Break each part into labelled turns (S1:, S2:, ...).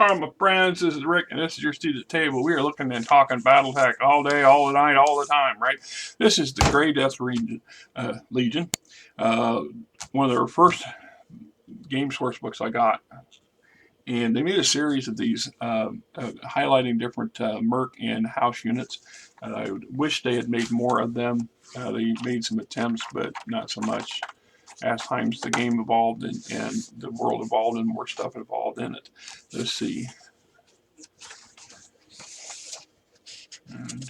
S1: Hi, my friends. This is Rick, and this is your seat at the table. We are looking and talking BattleTech all day, all the night, all the time, right? This is the Grey Death Legion. Uh, One of the first game source books I got. And they made a series of these highlighting different Merc and House units. I wish they had made more of them. They made some attempts, but not so much. As times the game evolved and the world evolved and more stuff evolved in it. Let's see. And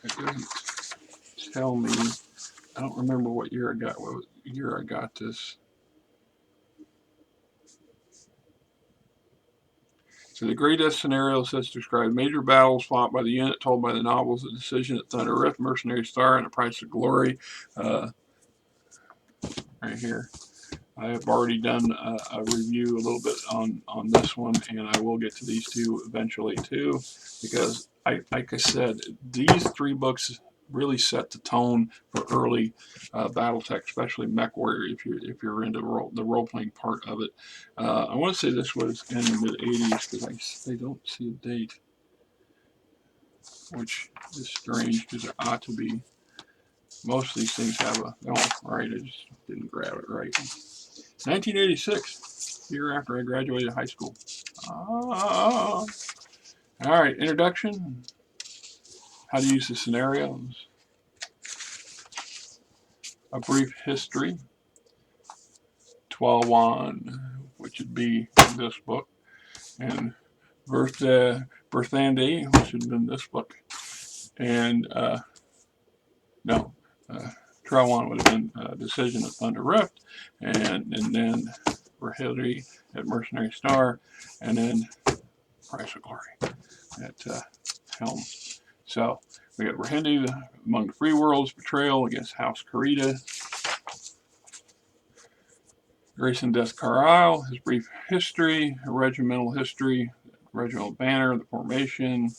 S1: it doesn't tell me. I don't remember what year I got this. So the Grey Death scenario sets describe major battles fought by the unit told by the novels, The Decision at Thunder Rift, Mercenary Star, and The Price of Glory. Right here. I have already done a review a little bit on this one, and I will get to these two eventually too, because like I said, these three books really set the tone for early BattleTech, especially Mech Warrior. If you're into the role playing part of it, I want to say this was in the mid '80s because they don't see a date, which is strange because there ought to be. Most of these things have a. Oh, right, I just didn't grab it right. 1986, year after I graduated high school. All right, introduction. How to use the scenarios. A brief history. Trellwan, which would be this book, and Birthday, which would have been this book, and Trellwan would have been Decision at Thunder Rift, and then Periphery at Mercenary Star, and then Price of Glory at Helm. So we got Rahindi among the free worlds, betrayal against House Kurita. Grayson Carlyle, his brief history, regimental history, regimental banner, the formation.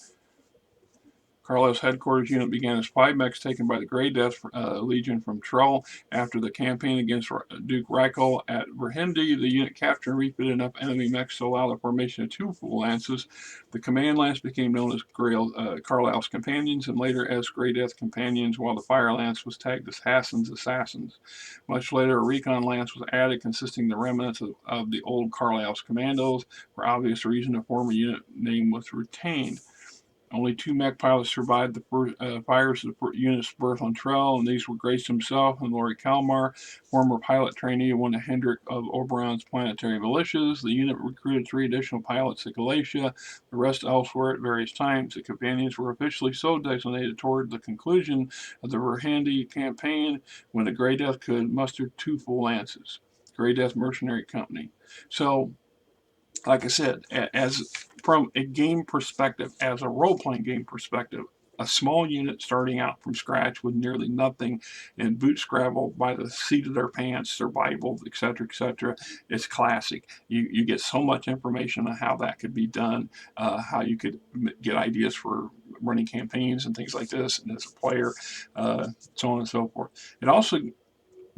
S1: Carlyle's headquarters unit began as 5 mechs taken by the Grey Death Legion from Troll. After the campaign against Duke Reichel at Rahindi, the unit captured and refitted enough enemy mechs to allow the formation of 2 full lances. The command lance became known as Carlyle's Companions and later as Grey Death Companions, while the fire lance was tagged as Hassan's Assassins. Much later, a recon lance was added consisting of the remnants of the old Carlyle's Commandos. For obvious reason, a former unit name was retained. Only 2 mech pilots survived the fires of the unit's birth on Trell, and these were Grace himself and Lori Kalmar, former pilot trainee of one of Hendrik of Oberon's planetary militias. The unit recruited 3 additional pilots at Galatia, the rest elsewhere at various times. The companions were officially so designated toward the conclusion of the Rahindi campaign when the Grey Death could muster 2 full lances. Grey Death Mercenary Company. So, like I said, as from a game perspective, as a role-playing game perspective, a small unit starting out from scratch with nearly nothing and boot scrabble by the seat of their pants, survival, etc., it's classic. You get so much information on how that could be done, how you could get ideas for running campaigns and things like this, and as a player, so on and so forth. It also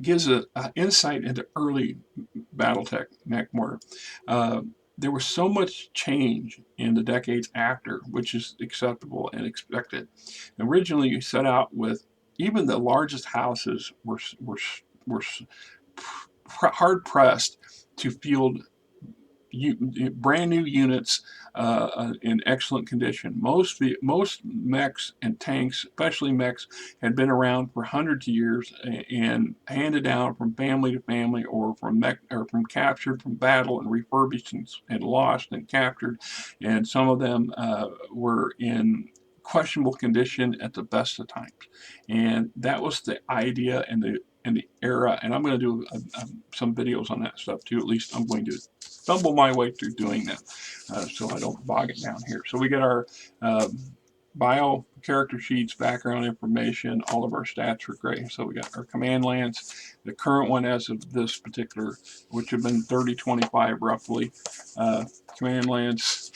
S1: gives an insight into early BattleTech Mech Warrior. There was so much change in the decades after, which is acceptable and expected. Originally, you set out with even the largest houses were hard pressed to field brand new units in excellent condition. Most mechs and tanks, especially mechs, had been around for hundreds of years and handed down from family to family, or from captured from battle and refurbished and lost and captured, and some of them were in questionable condition at the best of times. And that was the idea and the era, and I'm going to do some videos on that stuff too. At least I'm going to stumble my way through doing that, so I don't bog it down here. So we get our bio, character sheets, background information, all of our stats are great. So we got our command lance, the current one as of this particular, which have been 3025 roughly. Command lance,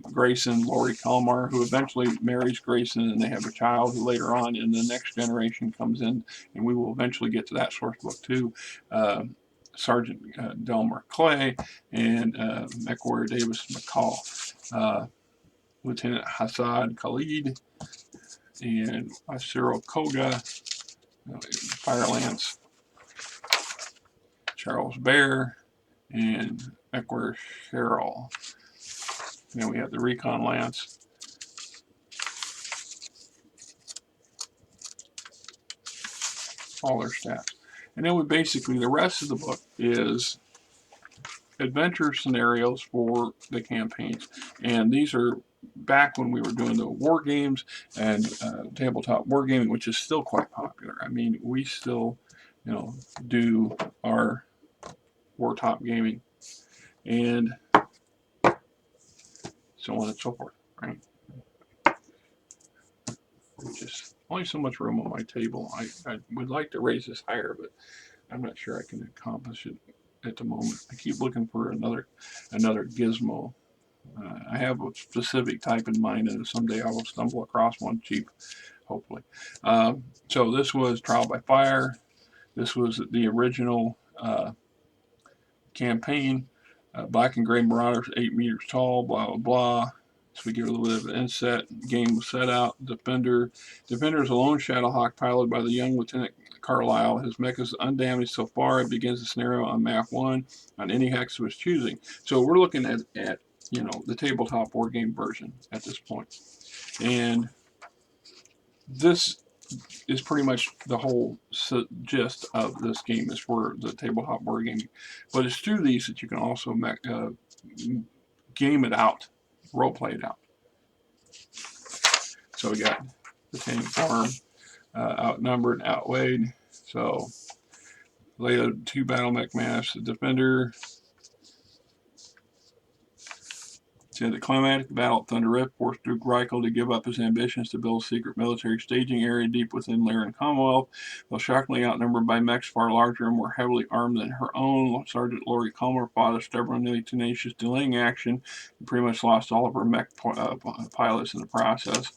S1: Grayson, Lori Kalmar, who eventually marries Grayson, and they have a child who later on in the next generation comes in, and we will eventually get to that source book too. Sergeant Delmer Clay, and Mech Warrior Davis McCall. Lieutenant Hassad Khalid, and Cyril Koga, Firelance, Charles Bear, and Mech Cheryl. And then we have the Recon Lance. All their stats. And then we basically, the rest of the book is adventure scenarios for the campaigns. And these are back when we were doing the war games and tabletop wargaming, which is still quite popular. I mean, we still, do our wartop gaming and so on and so forth, right? Just only so much room on my table. I would like to raise this higher, but I'm not sure I can accomplish it at the moment. I keep looking for another gizmo. I have a specific type in mind, and someday I will stumble across one cheap, hopefully. So this was Trial by Fire. This was the original campaign. Black and Gray Marauders, 8 meters tall, blah, blah, blah. So we give a little bit of an inset. Game was set out. Defender is a lone Shadowhawk piloted by the young Lieutenant Carlyle. His mech is undamaged so far. It begins the scenario on map 1 on any hex of his choosing. So we're looking at the tabletop war game version at this point. And this is pretty much the whole gist of this game is for the tabletop board gaming. But it's through these that you can also game it out, role play it out. So we got the tank farm, outnumbered, outweighed. So lay out 2 battle mech mass, the defender. So the climatic battle at Thunder Rift forced Duke Reichel to give up his ambitions to build a secret military staging area deep within Lyran Commonwealth. Though shockingly outnumbered by mechs far larger and more heavily armed than her own, Sergeant Lori Culmer fought a stubbornly tenacious, delaying action and pretty much lost all of her mech pilots in the process.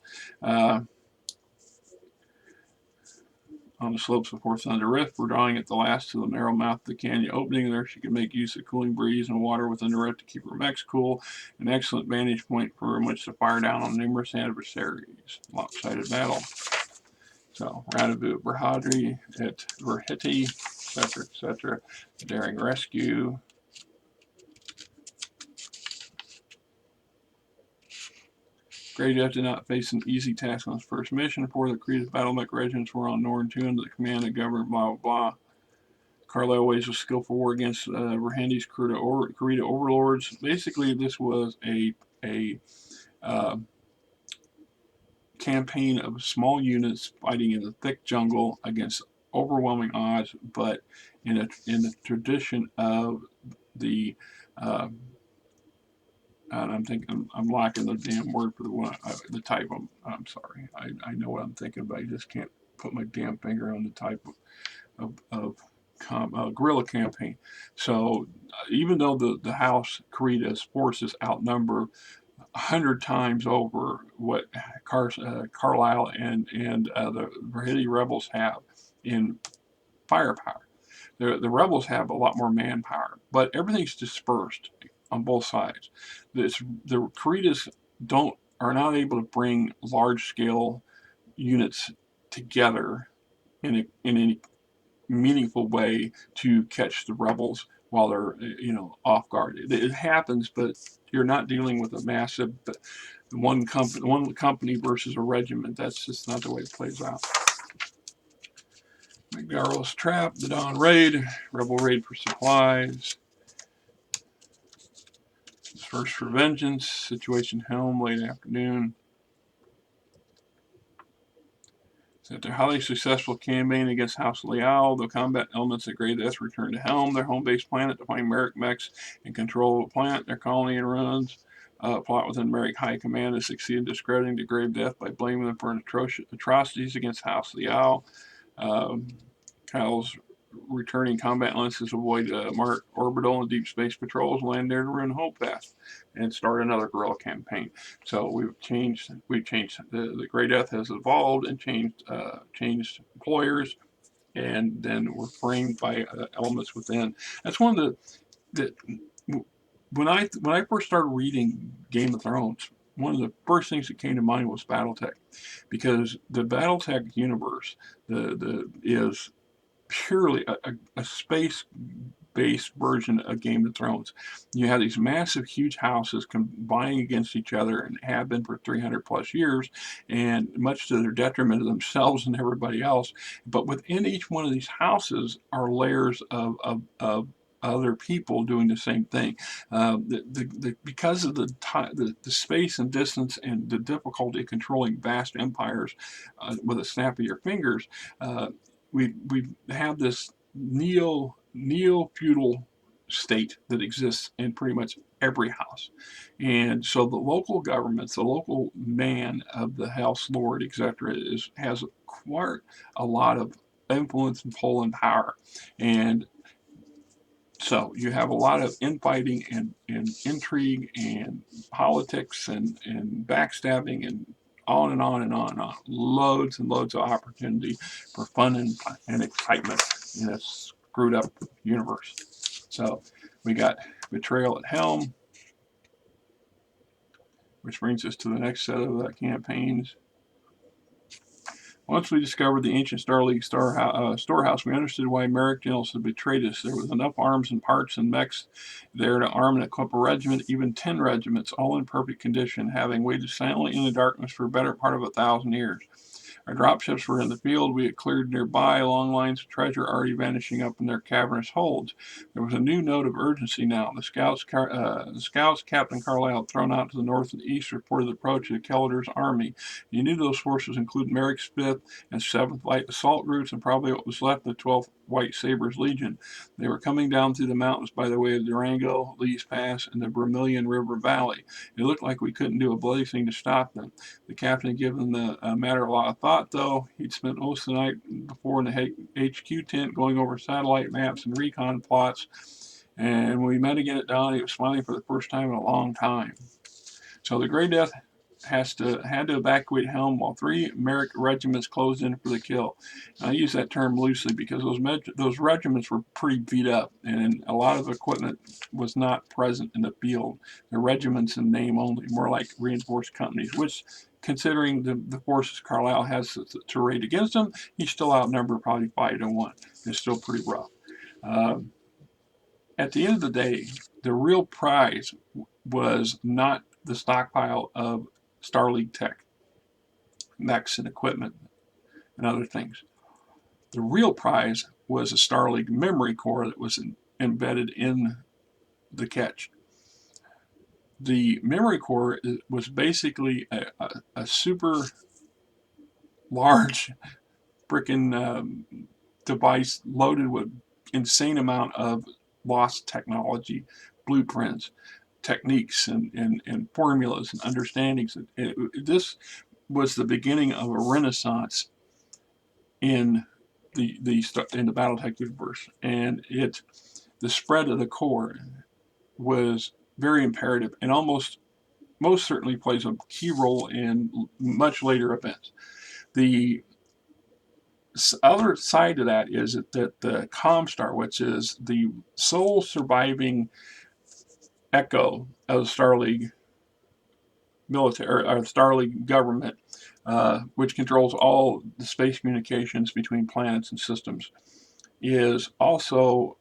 S1: On the slopes of Fort Thunder Rift, we're drawing at the last to the narrow mouth of the canyon opening. There she could make use of cooling breeze and water within the rift to keep her mechs cool. An excellent vantage point from which to fire down on numerous adversaries. Lopsided battle. So, rendezvous at Brahadri, at Verhiti, etc., etc. The daring rescue. Greydeath did not face an easy task on his first mission. 4 of the Kurita battle mech regiments were on Norn 2 under the command of Governor blah blah blah. Carlyle waged a skillful war against Verhandi's Kurita overlords. Basically, this was a campaign of small units fighting in the thick jungle against overwhelming odds, but in the tradition of the and I'm thinking, I'm lacking the damn word for the type. I'm sorry. I know what I'm thinking, but I just can't put my damn finger on the type of guerrilla campaign. So even though the House Kurita's forces outnumber 100 times over what Carlyle and the Verhidi rebels have in firepower, the rebels have a lot more manpower, but everything's dispersed on both sides. The Kuritas are not able to bring large scale units together in any meaningful way to catch the rebels while they're off guard. It happens, but you're not dealing with a massive one company versus a regiment. That's just not the way it plays out. McGarrow's Trap, the Dawn Raid, Rebel Raid for supplies. First for Vengeance, Situation Helm, late afternoon. After a highly successful campaign against House Leal, the combat elements at Grayson returned to Helm, their home base planet, to find Merrick mechs in control of the planet, their colony and ruins. Plot within Merrick High Command has succeeded discrediting the Grave Death by blaming them for atrocities against House Leal. Kyle's returning combat lenses avoid Mark orbital and deep space patrols, land there to ruin Hope Path, and start another guerrilla campaign. So we've changed. The Grey Death has evolved and changed employers. and then were framed by elements within. That's one of the when I first started reading Game of Thrones, one of the first things that came to mind was BattleTech, because the BattleTech universe is purely a space-based version of Game of Thrones. You have these massive, huge houses combining against each other and have been for 300 plus years, and much to their detriment of themselves and everybody else. But within each one of these houses are layers of other people doing the same thing. Because of the space and distance and the difficulty of controlling vast empires with a snap of your fingers, we have this neo-feudal state that exists in pretty much every house. And so the local governments, the local man of the house lord, etc., has quite a lot of influence and pull and power. And so you have a lot of infighting and intrigue and politics and backstabbing and on and on and on and on. Loads and loads of opportunity for fun and excitement in a screwed up universe. So we got Betrayal at Helm, which brings us to the next set of campaigns. Once we discovered the ancient Star League storehouse, we understood why Merrick generals had betrayed us. There was enough arms and parts and mechs there to arm and equip a regiment, even 10 regiments, all in perfect condition, having waited silently in the darkness for a better part of 1,000 years. Our dropships were in the field. We had cleared nearby, long lines of treasure already vanishing up in their cavernous holds. There was a new note of urgency now. The scouts, Captain Carlyle, had thrown out to the north and east, reported the approach of Keller's army. He knew those forces included Merrick's 5th and 7th Light Assault Groups and probably what was left of the 12th White Sabres Legion. They were coming down through the mountains by the way of Durango, Lee's Pass, and the Vermilion River Valley. It looked like we couldn't do a bloody thing to stop them. The captain had given the matter a lot of thought, though. He'd spent most of the night before in the HQ tent going over satellite maps and recon plots. And when we met again at dawn, he was smiling for the first time in a long time. So the Grey Death had to evacuate Helm while 3 Merrick regiments closed in for the kill. And I use that term loosely because those regiments were pretty beat up, and a lot of equipment was not present in the field. The regiments in name only, more like reinforced companies, which, considering the forces Carlyle has to raid against them, he's still outnumbered probably 5-1. It's still pretty rough. At the end of the day, the real prize was not the stockpile of Star League tech, mechs and equipment and other things. The real prize was a Star League memory core that was embedded in the catch. The memory core was basically a super large freaking device loaded with insane amount of lost technology, blueprints, techniques, and formulas and understandings. This was the beginning of a renaissance in the BattleTech universe, and the spread of the core was very imperative and most certainly plays a key role in much later events. The other side of that is that the Comstar, which is the sole surviving echo of the Star League military or Star League government, which controls all the space communications between planets and systems, is also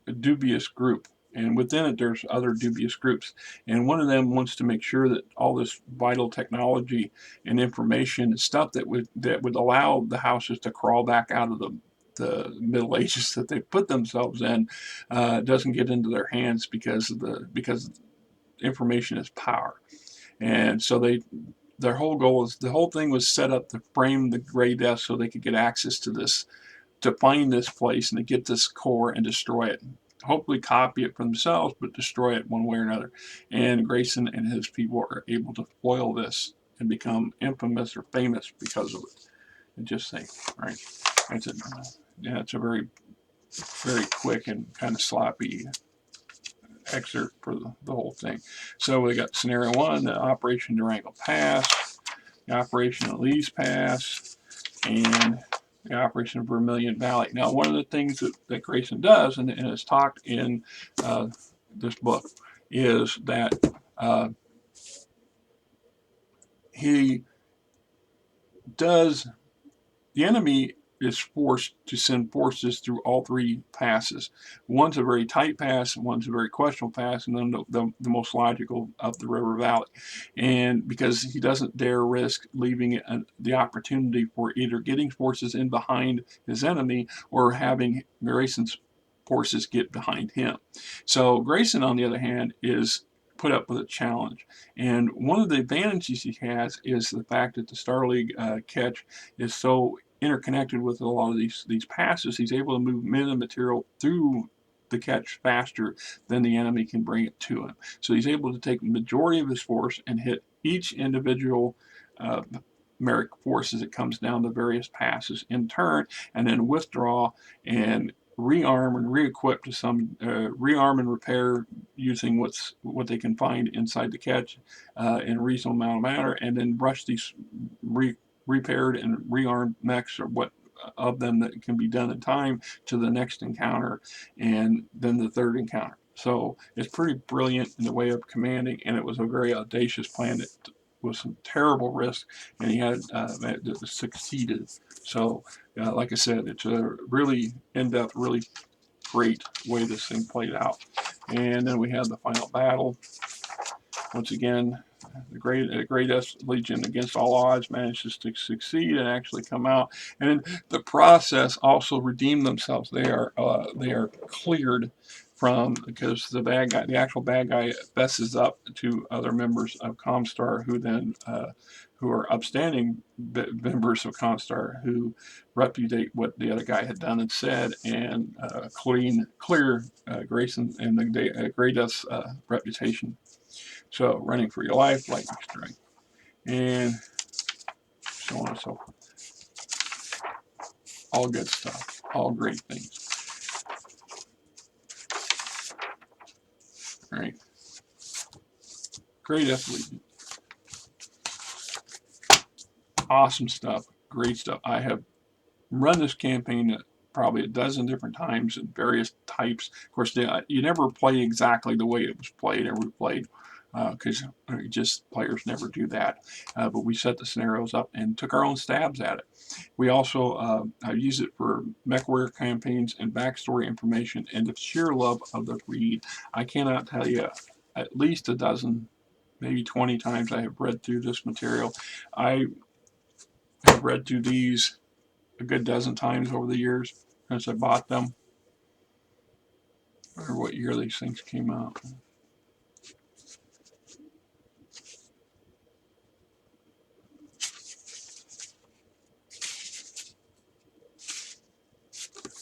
S1: a dubious group. And within it, there's other dubious groups. And one of them wants to make sure that all this vital technology and information and stuff that would allow the houses to crawl back out of the Middle Ages that they put themselves in doesn't get into their hands because information is power. And so their whole goal is, the whole thing was set up to frame the Grey Death so they could get access to this, to find this place and to get this core and destroy it. Hopefully copy it for themselves, but destroy it one way or another. And Grayson and his people are able to foil this and become infamous or famous because of it. And just say, right? It's a very, very quick and kind of sloppy excerpt for the whole thing. So we got scenario 1, the Operation Durango Pass, the Operation at Lee's Pass, and the Operation Vermilion Valley. Now, one of the things that Grayson does, and it's talked in this book, is that he does, the enemy is forced to send forces through all three passes. One's a very tight pass, one's a very questionable pass, and then the most logical of the river valley. And because he doesn't dare risk leaving the opportunity for either getting forces in behind his enemy or having Grayson's forces get behind him. So Grayson, on the other hand, is put up with a challenge. And one of the advantages he has is the fact that the Star League catch is so interconnected with a lot of these passes. He's able to move men and material through the catch faster than the enemy can bring it to him. So he's able to take the majority of his force and hit each individual Merrick force as it comes down the various passes in turn, and then withdraw and rearm and re-equip to some rearm and repair using what they can find inside the catch in a reasonable amount of matter, and then rush these repaired and rearmed mechs, or what of them that can be done in time, to the next encounter and then the third encounter. So it's pretty brilliant in the way of commanding, and it was a very audacious plan that was some terrible risk, and he had that succeeded. So like I said, it's a really in-depth, really great way this thing played out. And then we had the final battle. Once again, the greatest legion against all odds manages to succeed and actually come out, and in the process also redeem themselves. They are cleared from, because the bad guy, the actual bad guy, fesses up to other members of Comstar, who then who are upstanding members of Comstar, who repudiate what the other guy had done and said, and clear Grayson and the Greatest reputation. So, running for your life, lightning strike, and so on and so forth. All good stuff. All great things. All right. Great Legion. Awesome stuff. Great stuff. I have run this campaign probably a dozen different times in various types. Of course, you never play exactly the way it was played or replayed, because just players never do that. But we set the scenarios up and took our own stabs at it. We also I use it for mech warrior campaigns and backstory information, and the sheer love of the read. I cannot tell you, at least a dozen, maybe 20 times I have read through this material. I have read through these a good dozen times over the years since I bought them. I wonder what year these things came out.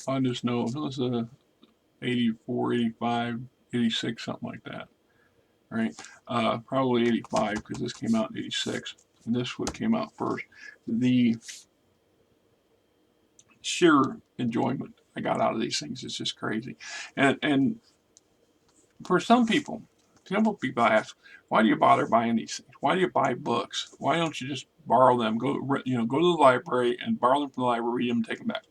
S1: I just know it was a 84, 85, 86, something like that. Right? Probably 85, because this came out in 86. And this one came out first. The sheer enjoyment I got out of these things is just crazy. And for some people ask, why do you bother buying these things? Why do you buy books? Why don't you just borrow them? Go to the library and borrow them from the library, read them, and take them back.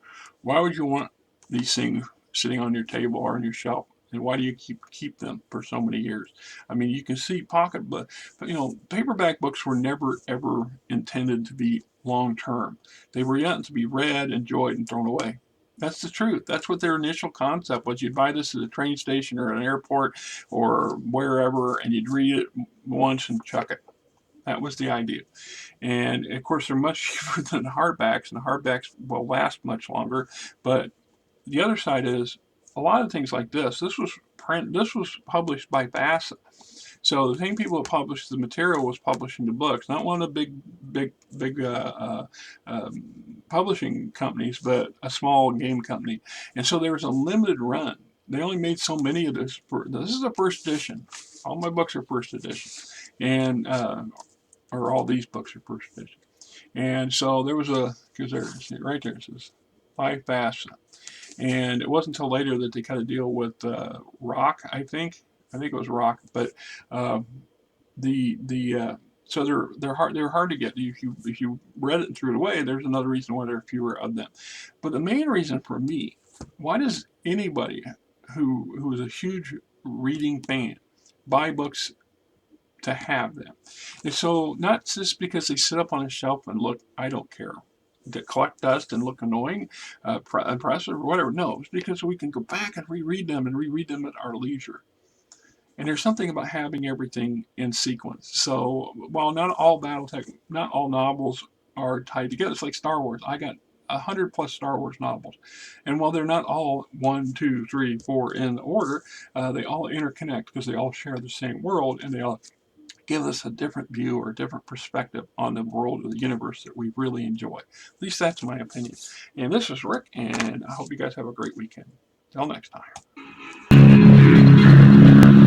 S1: Why would you want these things sitting on your table or on your shelf? And why do you keep them for so many years? I mean, you can see pocket book, but paperback books were never ever intended to be long term. They were meant to be read, enjoyed, and thrown away. That's the truth. That's what their initial concept was. You'd buy this at a train station or an airport or wherever, and you'd read it once and chuck it. That was the idea. And of course, they're much cheaper than hardbacks, and the hardbacks will last much longer. But the other side is, a lot of things like this. This was published by VASA. So the same people that published the material was publishing the books, not one of the big publishing companies, but a small game company. And so there was a limited run. They only made so many of this. This is a first edition. All my books are first edition, and or all these books are first edition. And so there was because there's right there, it says by VASA. And it wasn't until later that they cut a deal with Rock, I think it was Rock, but the So they're hard to get. If you read it and threw it away, there's another reason why there are fewer of them. But the main reason for me, why does anybody who is a huge reading fan buy books to have them? And so not just because they sit up on a shelf and look, I don't care, to collect dust and look annoying, impressive, or whatever. No, it's because we can go back and reread them at our leisure. And there's something about having everything in sequence. So while not all not all novels are tied together, it's like Star Wars. I got 100+ Star Wars novels, and while they're not all 1, 2, 3, 4 in order, they all interconnect because they all share the same world, and they all give us a different view or a different perspective on the world or the universe that we really enjoy. At least that's my opinion. And this is Rick, and I hope you guys have a great weekend. Till next time.